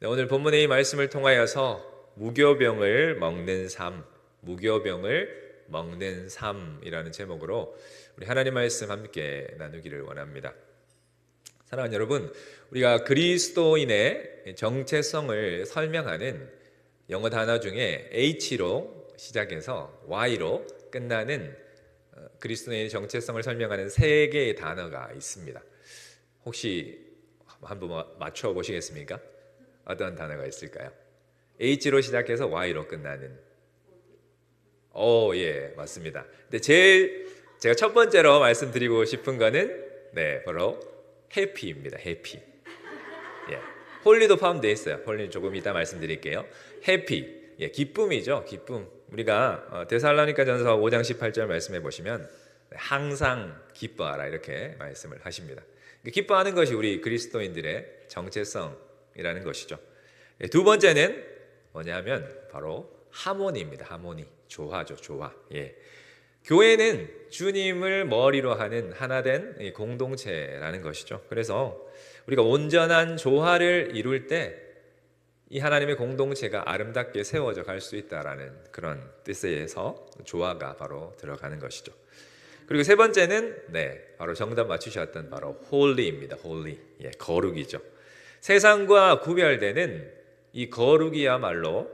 오늘 본문의 이 말씀을 통하여서 무교병을 먹는 삶, 무교병을 먹는 삶이라는 제목으로 우리 하나님 말씀 함께 나누기를 원합니다. 사랑하는 여러분, 우리가 그리스도인의 정체성을 설명하는 영어 단어 중에 H로 시작해서 Y로 끝나는 그리스도인의 정체성을 설명하는 세 개의 단어가 있습니다. 혹시 한번 맞춰 보시겠습니까? 어떤 단어가 있을까요? H로 시작해서 Y로 끝나는. 예, 맞습니다. 근데 제가 첫 번째로 말씀드리고 싶은 거는 바로 해피입니다. 해피. 예, 홀리도 포함되어 있어요. 홀리는 조금 이따 말씀드릴게요. 해피, 기쁨이죠. 기쁨. 우리가 데살로니가전서 5장 18절 말씀해 보시면 항상 기뻐하라 이렇게 말씀을 하십니다. 기뻐하는 것이 우리 그리스도인들의 정체성이라는 것이죠. 두 번째는 뭐냐면 바로 하모니입니다. 하모니, 조화죠. 조화. 교회는 주님을 머리로 하는 하나된 공동체라는 것이죠. 그래서 우리가 온전한 조화를 이룰 때 이 하나님의 공동체가 아름답게 세워져 갈 수 있다라는 그런 뜻에서 조화가 바로 들어가는 것이죠. 그리고 세 번째는 바로 정답 맞추셨던 바로 홀리입니다. 홀리, 거룩이죠. 세상과 구별되는 이 거룩이야말로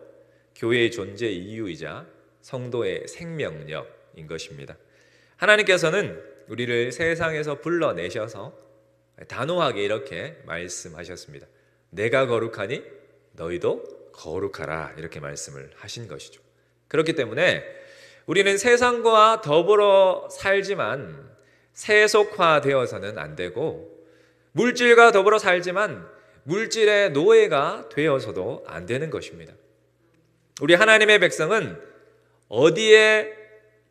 교회의 존재 이유이자 성도의 생명력인 것입니다. 하나님께서는 우리를 세상에서 불러내셔서 단호하게 이렇게 말씀하셨습니다. 내가 거룩하니 너희도 거룩하라 이렇게 말씀을 하신 것이죠. 그렇기 때문에 우리는 세상과 더불어 살지만 세속화되어서는 안 되고, 물질과 더불어 살지만 물질의 노예가 되어서도 안 되는 것입니다. 우리 하나님의 백성은 어디에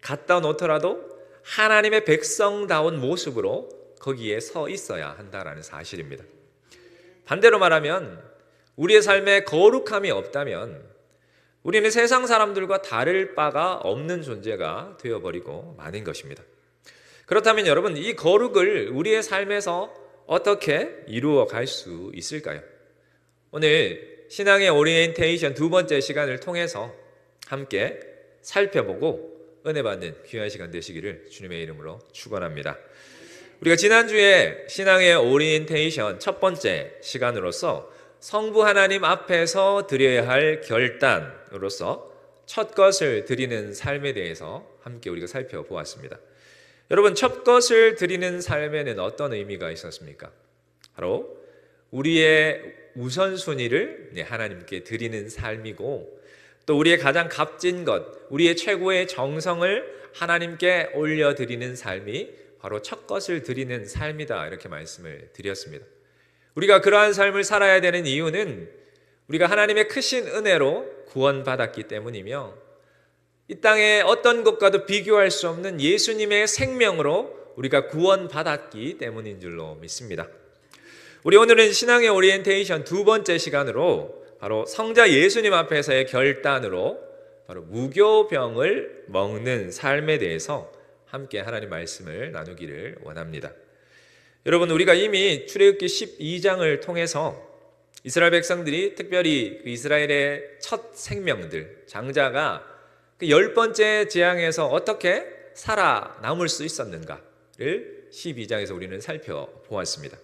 갖다 놓더라도 하나님의 백성다운 모습으로 거기에 서 있어야 한다는 사실입니다. 반대로 말하면 우리의 삶에 거룩함이 없다면 우리는 세상 사람들과 다를 바가 없는 존재가 되어버리고 마는 것입니다. 그렇다면 여러분, 이 거룩을 우리의 삶에서 어떻게 이루어 갈 수 있을까요? 오늘 신앙의 오리엔테이션 두 번째 시간을 통해서 함께 살펴보고 은혜 받는 귀한 시간 되시기를 주님의 이름으로 축원합니다. 우리가 지난주에 신앙의 오리엔테이션 첫 번째 시간으로서 성부 하나님 앞에서 드려야 할 결단으로서 첫 것을 드리는 삶에 대해서 함께 우리가 살펴보았습니다. 여러분, 첫 것을 드리는 삶에는 어떤 의미가 있었습니까? 바로 우리의 우선순위를 하나님께 드리는 삶이고, 또 우리의 가장 값진 것, 우리의 최고의 정성을 하나님께 올려드리는 삶이 바로 첫 것을 드리는 삶이다 이렇게 말씀을 드렸습니다. 우리가 그러한 삶을 살아야 되는 이유는 우리가 하나님의 크신 은혜로 구원받았기 때문이며, 이 땅의 어떤 것과도 비교할 수 없는 예수님의 생명으로 우리가 구원받았기 때문인 줄로 믿습니다. 우리 오늘은 신앙의 오리엔테이션 두 번째 시간으로 바로 성자 예수님 앞에서의 결단으로 바로 무교병을 먹는 삶에 대해서 함께 하나님 말씀을 나누기를 원합니다. 여러분, 우리가 이미 출애굽기 12장을 통해서 이스라엘 백성들이, 특별히 이스라엘의 첫 생명들, 장자가 그 10번째 재앙에서 어떻게 살아남을 수 있었는가를 12장에서 우리는 살펴보았습니다.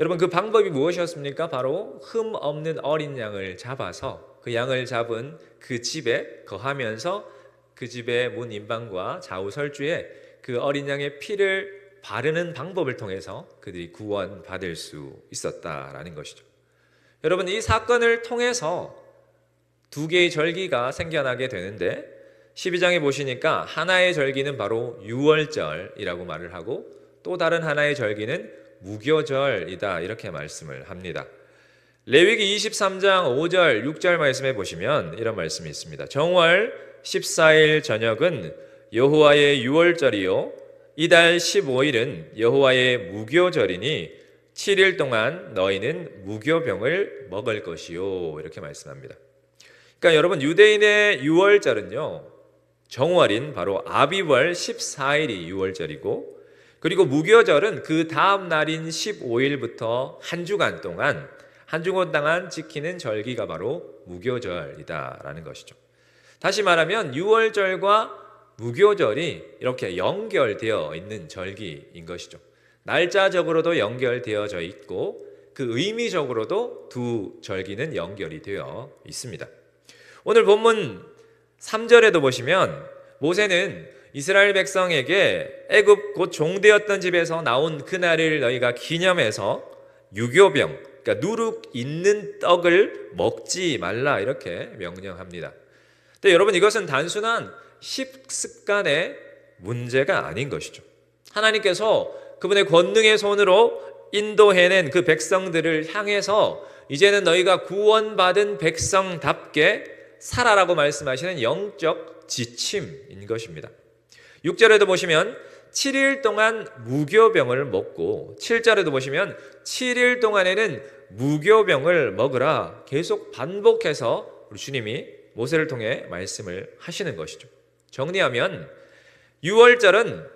여러분, 그 방법이 무엇이었습니까? 바로 흠 없는 어린 양을 잡아서 그 양을 잡은 그 집에 거하면서 그 집의 문 인방과 좌우 설주에 그 어린 양의 피를 바르는 방법을 통해서 그들이 구원받을 수 있었다라는 것이죠. 여러분, 이 사건을 통해서 두 개의 절기가 생겨나게 되는데 12장에 보시니까 하나의 절기는 바로 유월절이라고 말을 하고, 또 다른 하나의 절기는 무교절이다 이렇게 말씀을 합니다. 레위기 23장 5절 6절 말씀해 보시면 이런 말씀이 있습니다. 정월 14일 저녁은 여호와의 유월절이요 이달 15일은 여호와의 무교절이니 7일 동안 너희는 무교병을 먹을 것이요 이렇게 말씀합니다. 그러니까 여러분, 유대인의 유월절은요 정월인 바로 아비월 14일이 유월절이고, 그리고 무교절은 그 다음 날인 15일부터 한 주간 동안 한 주간 동안 지키는 절기가 바로 무교절이다라는 것이죠. 다시 말하면 유월절과 무교절이 이렇게 연결되어 있는 절기인 것이죠. 날짜적으로도 연결되어져 있고 그 의미적으로도 두 절기는 연결이 되어 있습니다. 오늘 본문 3절에도 보시면 모세는 이스라엘 백성에게 애굽 곧 종되었던 집에서 나온 그날을 너희가 기념해서 유교병, 그러니까 누룩 있는 떡을 먹지 말라 이렇게 명령합니다. 근데 여러분 이것은 단순한 식습관의 문제가 아닌 것이죠. 하나님께서 그분의 권능의 손으로 인도해낸 그 백성들을 향해서 이제는 너희가 구원받은 백성답게 살아라고 말씀하시는 영적 지침인 것입니다. 6절에도 보시면 7일 동안 무교병을 먹고 7절에도 보시면 7일 동안에는 무교병을 먹으라 계속 반복해서 우리 주님이 모세를 통해 말씀을 하시는 것이죠. 정리하면 6월절은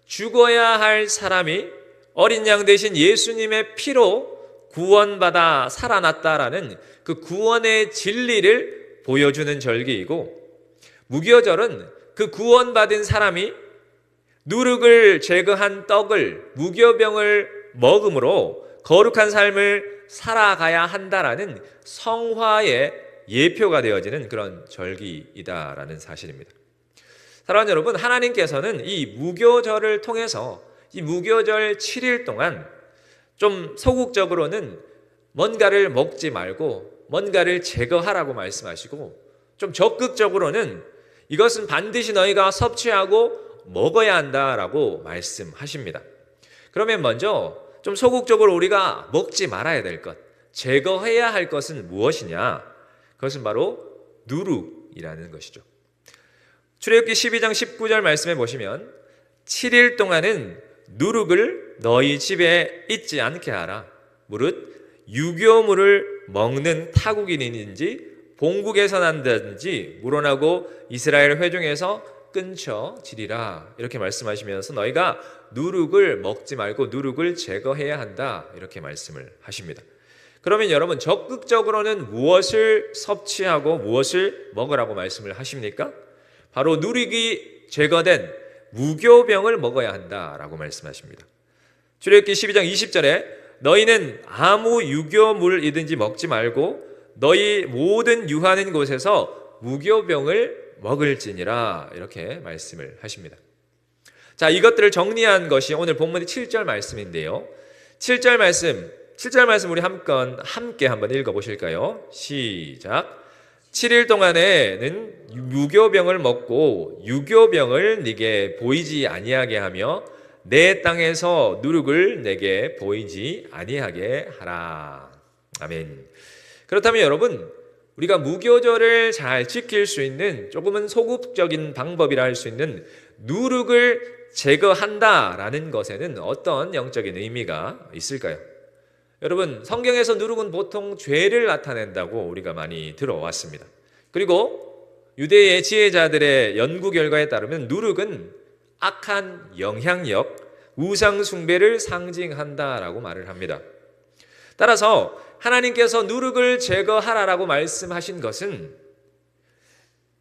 죽어야 할 사람이 어린 양 대신 예수님의 피로 구원받아 살아났다라는 그 구원의 진리를 보여주는 절기이고, 무교절은 그 구원받은 사람이 누룩을 제거한 떡을 무교병을 먹음으로 거룩한 삶을 살아가야 한다라는 성화의 예표가 되어지는 그런 절기이다라는 사실입니다. 사랑하는 여러분, 하나님께서는 이 무교절을 통해서 이 무교절 7일 동안 좀 소극적으로는 뭔가를 먹지 말고 뭔가를 제거하라고 말씀하시고, 좀 적극적으로는 이것은 반드시 너희가 섭취하고 먹어야 한다라고 말씀하십니다. 그러면 먼저 좀 소극적으로 우리가 먹지 말아야 될 것, 제거해야 할 것은 무엇이냐? 그것은 바로 누룩이라는 것이죠. 출애굽기 12장 19절 말씀에 보시면 7일 동안은 누룩을 너희 집에 있지 않게 하라. 무릇 유교물을 먹는 타국인이든지 본국에서 난다든지 물어나고 이스라엘 회중에서 끊쳐지리라. 이렇게 말씀하시면서 너희가 누룩을 먹지 말고 누룩을 제거해야 한다. 이렇게 말씀을 하십니다. 그러면 여러분, 적극적으로는 무엇을 섭취하고 무엇을 먹으라고 말씀을 하십니까? 바로 누룩이 제거된 무교병을 먹어야 한다라고 말씀하십니다. 출애굽기 12장 20절에 너희는 아무 유교물이든지 먹지 말고 너희 모든 유하는 곳에서 무교병을 먹을지니라. 이렇게 말씀을 하십니다. 자, 이것들을 정리한 것이 오늘 본문의 7절 말씀인데요. 7절 말씀 우리 함께 한번 읽어보실까요? 시작. 7일 동안에는 무교병을 먹고 유교병을 네게 보이지 아니하게 하며 내 땅에서 누룩을 내게 보이지 아니하게 하라. 아멘. 그렇다면 여러분, 우리가 무교절을 잘 지킬 수 있는 조금은 소극적인 방법이라 할 수 있는 누룩을 제거한다라는 것에는 어떤 영적인 의미가 있을까요? 여러분, 성경에서 누룩은 보통 죄를 나타낸다고 우리가 많이 들어왔습니다. 그리고 유대의 지혜자들의 연구 결과에 따르면 누룩은 악한 영향력, 우상 숭배를 상징한다라고 말을 합니다. 따라서 하나님께서 누룩을 제거하라라고 말씀하신 것은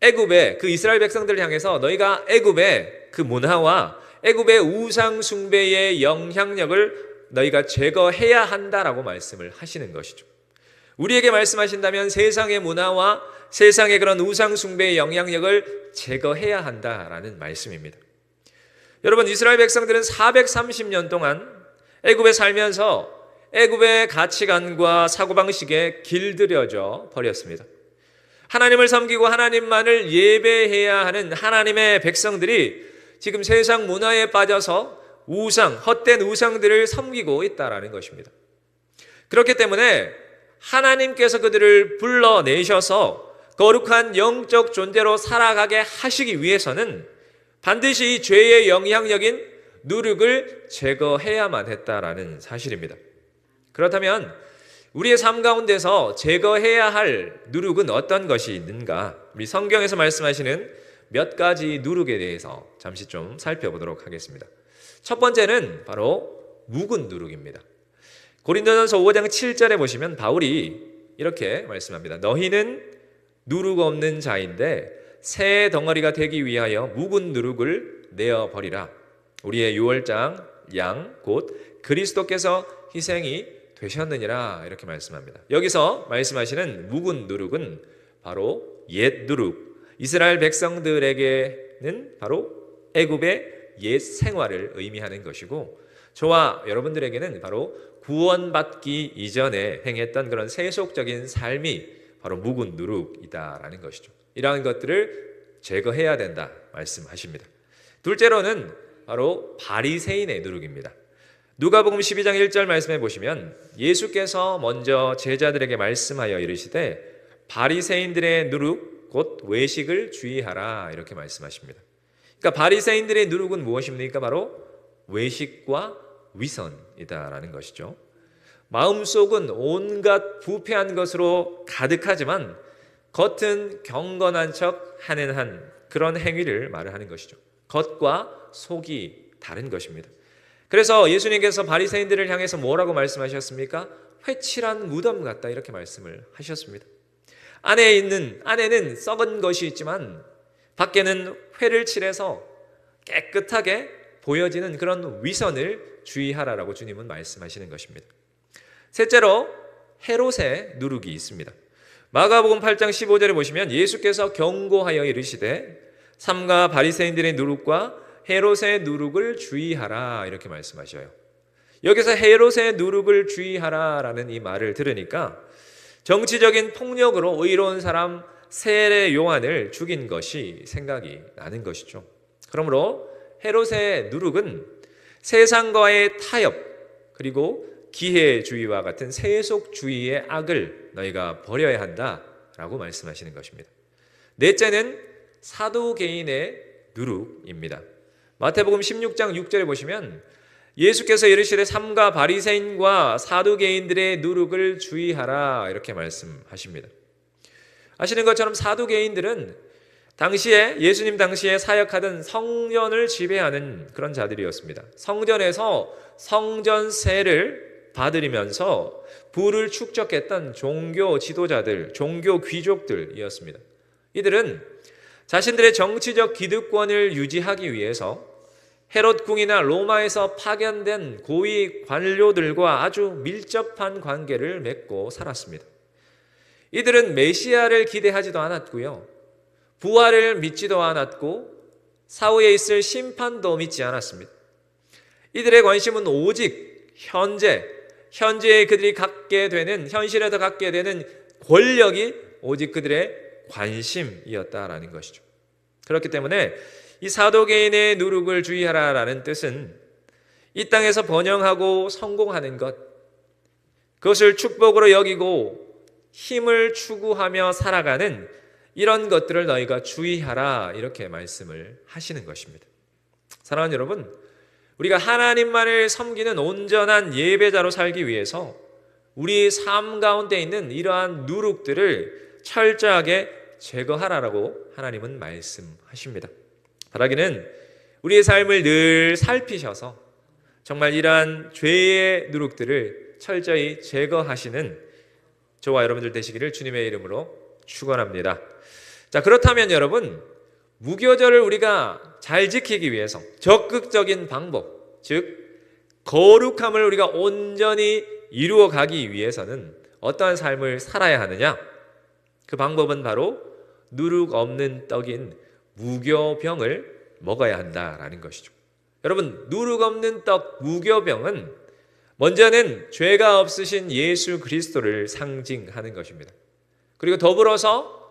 애굽의 그 이스라엘 백성들을 향해서 너희가 애굽의 그 문화와 애굽의 우상 숭배의 영향력을 너희가 제거해야 한다라고 말씀을 하시는 것이죠. 우리에게 말씀하신다면 세상의 문화와 세상의 그런 우상 숭배의 영향력을 제거해야 한다라는 말씀입니다. 여러분, 이스라엘 백성들은 430년 동안 애굽에 살면서 애굽의 가치관과 사고방식에 길들여져 버렸습니다. 하나님을 섬기고 하나님만을 예배해야 하는 하나님의 백성들이 지금 세상 문화에 빠져서 헛된 우상들을 섬기고 있다라는 것입니다. 그렇기 때문에 하나님께서 그들을 불러내셔서 거룩한 영적 존재로 살아가게 하시기 위해서는 반드시 이 죄의 영향력인 누룩을 제거해야만 했다라는 사실입니다. 그렇다면 우리의 삶 가운데서 제거해야 할 누룩은 어떤 것이 있는가? 우리 성경에서 말씀하시는 몇 가지 누룩에 대해서 잠시 좀 살펴보도록 하겠습니다. 첫 번째는 바로 묵은 누룩입니다. 고린도전서 5장 7절에 보시면 바울이 이렇게 말씀합니다. 너희는 누룩 없는 자인데 새 덩어리가 되기 위하여 묵은 누룩을 내어버리라. 우리의 유월장 양 곧 그리스도께서 희생이 되셨느니라. 이렇게 말씀합니다. 여기서 말씀하시는 묵은 누룩은 바로 옛 누룩, 이스라엘 백성들에게는 바로 애굽의 옛 생활을 의미하는 것이고, 저와 여러분들에게는 바로 구원받기 이전에 행했던 그런 세속적인 삶이 바로 묵은 누룩이다라는 것이죠. 이러한 것들을 제거해야 된다 말씀하십니다. 둘째로는 바로 바리새인의 누룩입니다. 누가복음 12장 1절 말씀해 보시면 예수께서 먼저 제자들에게 말씀하여 이르시되 바리새인들의 누룩 곧 외식을 주의하라 이렇게 말씀하십니다. 그러니까 바리새인들의 누룩은 무엇입니까? 바로 외식과 위선이다라는 것이죠. 마음속은 온갖 부패한 것으로 가득하지만 겉은 경건한 척 하는 한 그런 행위를 말을 하는 것이죠. 겉과 속이 다른 것입니다. 그래서 예수님께서 바리새인들을 향해서 뭐라고 말씀하셨습니까? 회칠한 무덤 같다 이렇게 말씀을 하셨습니다. 안에는 썩은 것이 있지만 밖에는 회를 칠해서 깨끗하게 보여지는 그런 위선을 주의하라라고 주님은 말씀하시는 것입니다. 셋째로 헤롯의 누룩이 있습니다. 마가복음 8장 15절에 보시면 예수께서 경고하여 이르시되 삼가 바리새인들의 누룩과 헤롯의 누룩을 주의하라 이렇게 말씀하셔요. 여기서 헤롯의 누룩을 주의하라라는 이 말을 들으니까 정치적인 폭력으로 의로운 사람 세례 요한을 죽인 것이 생각이 나는 것이죠. 그러므로 헤롯의 누룩은 세상과의 타협 그리고 기회주의와 같은 세속주의의 악을 너희가 버려야 한다라고 말씀하시는 것입니다. 넷째는 사두개인의 누룩입니다. 마태복음 16장 6절에 보시면 예수께서 이르시되 삼가 바리새인과 사두개인들의 누룩을 주의하라 이렇게 말씀하십니다. 아시는 것처럼 사두개인들은 예수님 당시에 사역하던 성전을 지배하는 그런 자들이었습니다. 성전에서 성전세를 받으면서 부를 축적했던 종교 지도자들, 종교 귀족들이었습니다. 이들은 자신들의 정치적 기득권을 유지하기 위해서 헤롯 궁이나 로마에서 파견된 고위 관료들과 아주 밀접한 관계를 맺고 살았습니다. 이들은 메시아를 기대하지도 않았고요. 부활을 믿지도 않았고 사후에 있을 심판도 믿지 않았습니다. 이들의 관심은 오직 현재에 그들이 갖게 되는, 현실에서 갖게 되는 권력이 오직 그들의 관심이었다라는 것이죠. 그렇기 때문에 이 사도개인의 누룩을 주의하라라는 뜻은 이 땅에서 번영하고 성공하는 것, 그것을 축복으로 여기고 힘을 추구하며 살아가는 이런 것들을 너희가 주의하라 이렇게 말씀을 하시는 것입니다. 사랑하는 여러분, 우리가 하나님만을 섬기는 온전한 예배자로 살기 위해서 우리 삶 가운데 있는 이러한 누룩들을 철저하게 제거하라라고 하나님은 말씀하십니다. 바라기는 우리의 삶을 늘 살피셔서 정말 이러한 죄의 누룩들을 철저히 제거하시는 저와 여러분들 되시기를 주님의 이름으로 축원합니다. 자, 그렇다면 여러분, 무교절을 우리가 잘 지키기 위해서 적극적인 방법, 즉 거룩함을 우리가 온전히 이루어 가기 위해서는 어떠한 삶을 살아야 하느냐? 그 방법은 바로 누룩 없는 떡인 무교병을 먹어야 한다라는 것이죠. 여러분, 누룩 없는 떡 무교병은 먼저는 죄가 없으신 예수 그리스도를 상징하는 것입니다. 그리고 더불어서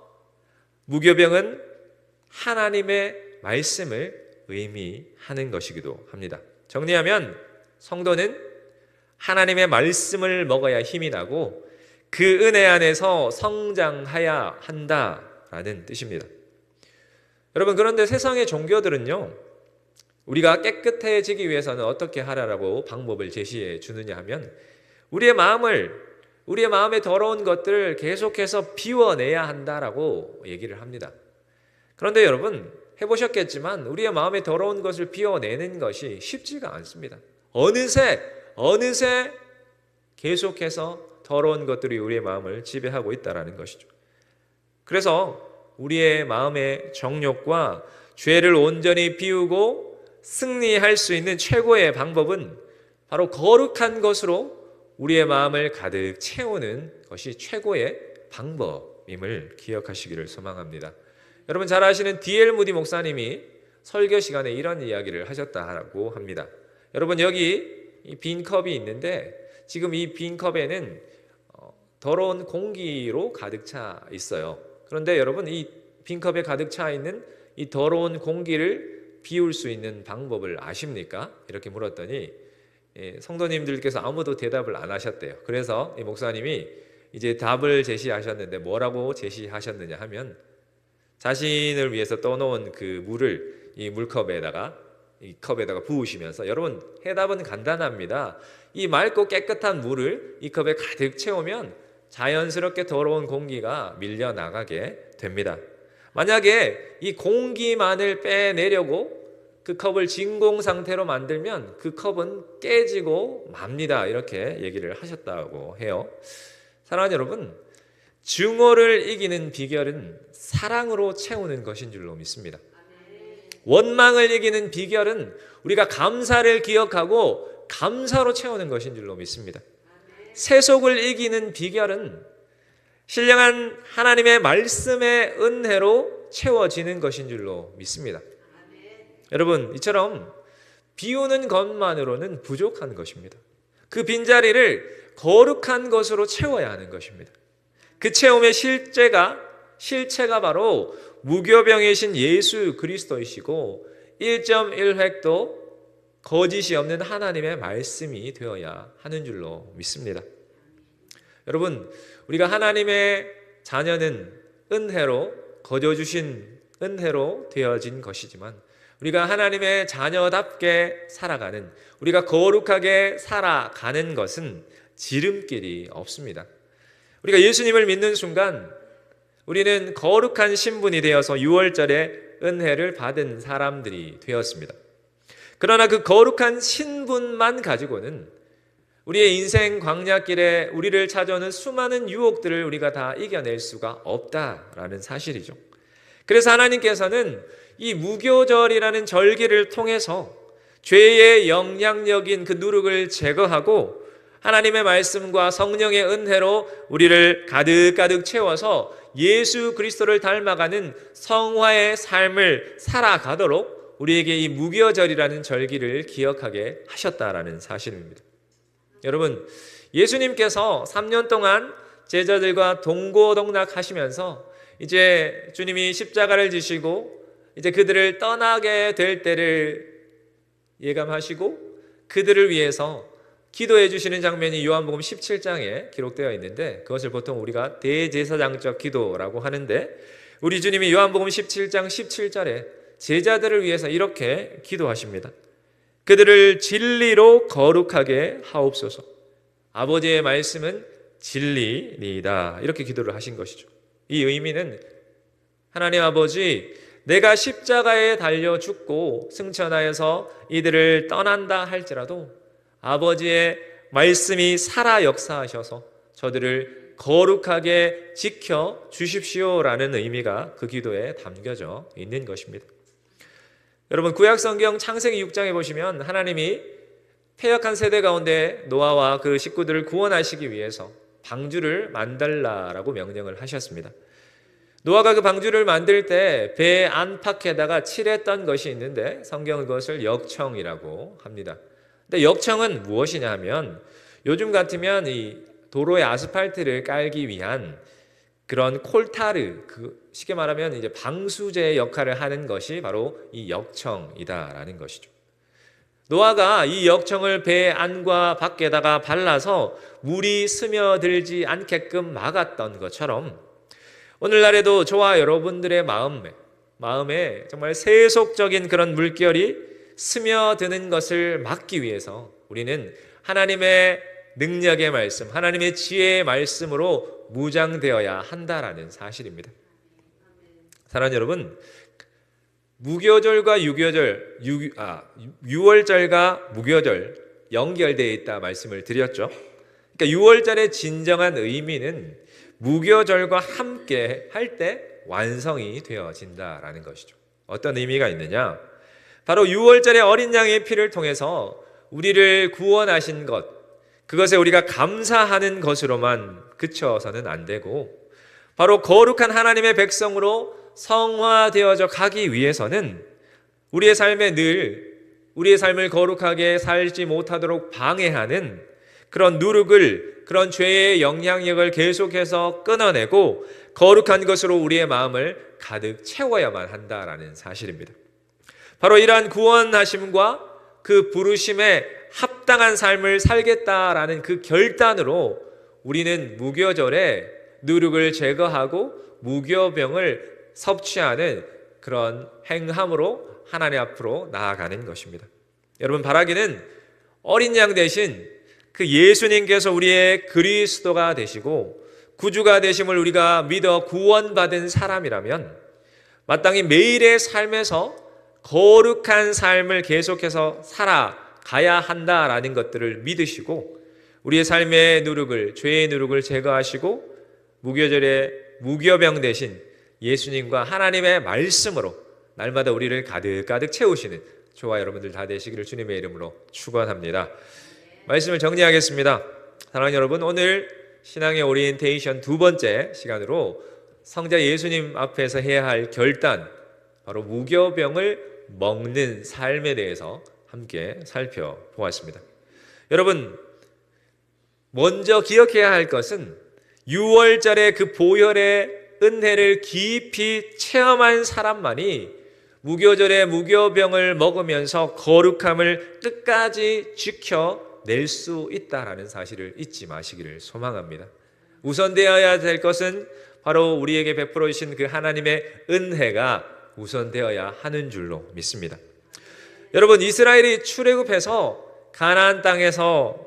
무교병은 하나님의 말씀을 의미하는 것이기도 합니다. 정리하면 성도는 하나님의 말씀을 먹어야 힘이 나고 그 은혜 안에서 성장해야 한다라는 뜻입니다. 여러분, 그런데 세상의 종교들은요, 우리가 깨끗해지기 위해서는 어떻게 하라라고 방법을 제시해 주느냐 하면 우리의 마음에 더러운 것들을 계속해서 비워내야 한다라고 얘기를 합니다. 그런데 여러분, 해보셨겠지만 우리의 마음에 더러운 것을 비워내는 것이 쉽지가 않습니다. 어느새 계속해서 더러운 것들이 우리의 마음을 지배하고 있다는 것이죠. 그래서 우리의 마음의 정욕과 죄를 온전히 비우고 승리할 수 있는 최고의 방법은 바로 거룩한 것으로 우리의 마음을 가득 채우는 것이 최고의 방법임을 기억하시기를 소망합니다. 여러분 잘 아시는 D.L. 무디 목사님이 설교 시간에 이런 이야기를 하셨다고 합니다. 여러분 여기 이 빈 컵이 있는데 지금 이 빈 컵에는 더러운 공기로 가득 차 있어요. 그런데 여러분 이 빈 컵에 가득 차 있는 이 더러운 공기를 비울 수 있는 방법을 아십니까? 이렇게 물었더니 성도님들께서 아무도 대답을 안 하셨대요. 그래서 이 목사님이 이제 답을 제시하셨는데 뭐라고 제시하셨느냐 하면 자신을 위해서 떠놓은 그 물을 이 물컵에다가 이 컵에다가 부으시면서 여러분 해답은 간단합니다. 이 맑고 깨끗한 물을 이 컵에 가득 채우면 자연스럽게 더러운 공기가 밀려나가게 됩니다. 만약에 이 공기만을 빼내려고 그 컵을 진공 상태로 만들면 그 컵은 깨지고 맙니다. 이렇게 얘기를 하셨다고 해요. 사랑하는 여러분, 증오를 이기는 비결은 사랑으로 채우는 것인 줄로 믿습니다. 원망을 이기는 비결은 우리가 감사를 기억하고 감사로 채우는 것인 줄로 믿습니다. 세속을 이기는 비결은 신령한 하나님의 말씀의 은혜로 채워지는 것인 줄로 믿습니다. 여러분 이처럼 비우는 것만으로는 부족한 것입니다. 그 빈자리를 거룩한 것으로 채워야 하는 것입니다. 그 채움의 실체가 바로 무교병이신 예수 그리스도이시고 1.1획도 거짓이 없는 하나님의 말씀이 되어야 하는 줄로 믿습니다. 여러분 우리가 하나님의 자녀는 은혜로 거저주신 은혜로 되어진 것이지만 우리가 하나님의 자녀답게 살아가는 우리가 거룩하게 살아가는 것은 지름길이 없습니다. 우리가 예수님을 믿는 순간 우리는 거룩한 신분이 되어서 6월절에 은혜를 받은 사람들이 되었습니다. 그러나 그 거룩한 신분만 가지고는 우리의 인생 광야길에 우리를 찾아오는 수많은 유혹들을 우리가 다 이겨낼 수가 없다라는 사실이죠. 그래서 하나님께서는 이 무교절이라는 절기를 통해서 죄의 영향력인 그 누룩을 제거하고 하나님의 말씀과 성령의 은혜로 우리를 가득가득 채워서 예수 그리스도를 닮아가는 성화의 삶을 살아가도록 우리에게 이 무교절이라는 절기를 기억하게 하셨다라는 사실입니다. 여러분 예수님께서 3년 동안 제자들과 동고동락 하시면서 이제 주님이 십자가를 지시고 이제 그들을 떠나게 될 때를 예감하시고 그들을 위해서 기도해 주시는 장면이 요한복음 17장에 기록되어 있는데 그것을 보통 우리가 대제사장적 기도라고 하는데 우리 주님이 요한복음 17장 17절에 제자들을 위해서 이렇게 기도하십니다. 그들을 진리로 거룩하게 하옵소서. 아버지의 말씀은 진리니이다. 이렇게 기도를 하신 것이죠. 이 의미는 하나님 아버지 내가 십자가에 달려 죽고 승천하여서 이들을 떠난다 할지라도 아버지의 말씀이 살아 역사하셔서 저들을 거룩하게 지켜 주십시오라는 의미가 그 기도에 담겨져 있는 것입니다. 여러분 구약성경 창세기 6장에 보시면 하나님이 패역한 세대 가운데 노아와 그 식구들을 구원하시기 위해서 방주를 만들라라고 명령을 하셨습니다. 노아가 그 방주를 만들 때 배 안팎에다가 칠했던 것이 있는데 성경은 그것을 역청이라고 합니다. 근데 역청은 무엇이냐 하면 요즘 같으면 이 도로에 아스팔트를 깔기 위한 그런 콜타르, 쉽게 말하면 이제 방수제 역할을 하는 것이 바로 이 역청이다라는 것이죠. 노아가 이 역청을 배 안과 밖에다가 발라서 물이 스며들지 않게끔 막았던 것처럼 오늘날에도 저와 여러분들의 마음에 정말 세속적인 그런 물결이 스며드는 것을 막기 위해서 우리는 하나님의 능력의 말씀, 하나님의 지혜의 말씀으로 무장되어야 한다라는 사실입니다. 사랑하는 여러분, 무교절과 유교절, 6월절과 무교절 연결되어 있다 말씀을 드렸죠. 그러니까 6월절의 진정한 의미는 무교절과 함께 할 때 완성이 되어진다라는 것이죠. 어떤 의미가 있느냐? 바로 6월절의 어린 양의 피를 통해서 우리를 구원하신 것, 그것에 우리가 감사하는 것으로만 그쳐서는 안 되고, 바로 거룩한 하나님의 백성으로 성화되어져 가기 위해서는 우리의 삶을 거룩하게 살지 못하도록 방해하는 그런 누룩을, 그런 죄의 영향력을 계속해서 끊어내고 거룩한 것으로 우리의 마음을 가득 채워야만 한다라는 사실입니다. 바로 이러한 구원하심과 그 부르심에 합당한 삶을 살겠다라는 그 결단으로 우리는 무교절에 누룩을 제거하고 무교병을 섭취하는 그런 행함으로 하나님 앞으로 나아가는 것입니다. 여러분, 바라기는 어린 양 대신 그 예수님께서 우리의 그리스도가 되시고 구주가 되심을 우리가 믿어 구원받은 사람이라면 마땅히 매일의 삶에서 거룩한 삶을 계속해서 살아가야 한다라는 것들을 믿으시고 우리의 삶의 누룩을, 죄의 누룩을 제거하시고 무교절에 무교병 대신 예수님과 하나님의 말씀으로 날마다 우리를 가득가득 채우시는 저와 여러분들 다 되시기를 주님의 이름으로 축원합니다. 말씀을 정리하겠습니다. 사랑하는 여러분, 오늘 신앙의 오리엔테이션 두 번째 시간으로 성자 예수님 앞에서 해야 할 결단, 바로 무교병을 먹는 삶에 대해서 함께 살펴보았습니다. 여러분, 먼저 기억해야 할 것은 6월절의 그 보혈의 은혜를 깊이 체험한 사람만이 무교절의 무교병을 먹으면서 거룩함을 끝까지 지켜낼 수 있다라는 사실을 잊지 마시기를 소망합니다. 우선되어야 될 것은 바로 우리에게 베풀어 주신 그 하나님의 은혜가 우선되어야 하는 줄로 믿습니다. 여러분, 이스라엘이 출애굽해서 가나안 땅에서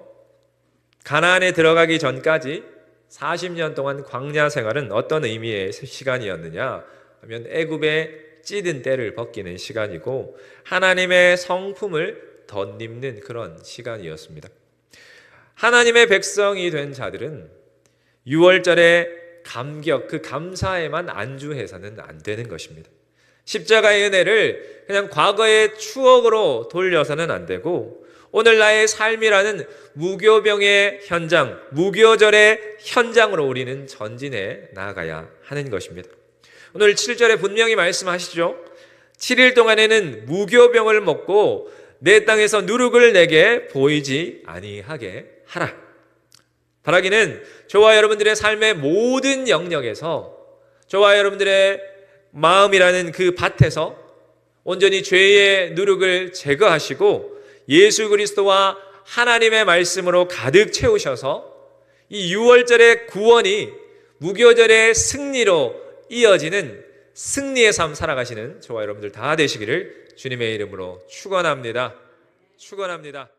가나안에 들어가기 전까지 40년 동안 광야 생활은 어떤 의미의 시간이었느냐 하면 애굽의 찌든 때를 벗기는 시간이고 하나님의 성품을 덧입는 그런 시간이었습니다. 하나님의 백성이 된 자들은 6월절의 감격, 그 감사에만 안주해서는 안 되는 것입니다. 십자가의 은혜를 그냥 과거의 추억으로 돌려서는 안 되고 오늘 나의 삶이라는 무교병의 현장, 무교절의 현장으로 우리는 전진해 나아가야 하는 것입니다. 오늘 7절에 분명히 말씀하시죠. 7일 동안에는 무교병을 먹고 내 땅에서 누룩을 내게 보이지 아니하게 하라. 바라기는 저와 여러분들의 삶의 모든 영역에서 저와 여러분들의 마음이라는 그 밭에서 온전히 죄의 누룩을 제거하시고 예수 그리스도와 하나님의 말씀으로 가득 채우셔서 이 6월절의 구원이 무교절의 승리로 이어지는 승리의 삶 살아가시는 저와 여러분들 다 되시기를 주님의 이름으로 축원합니다. 축원합니다.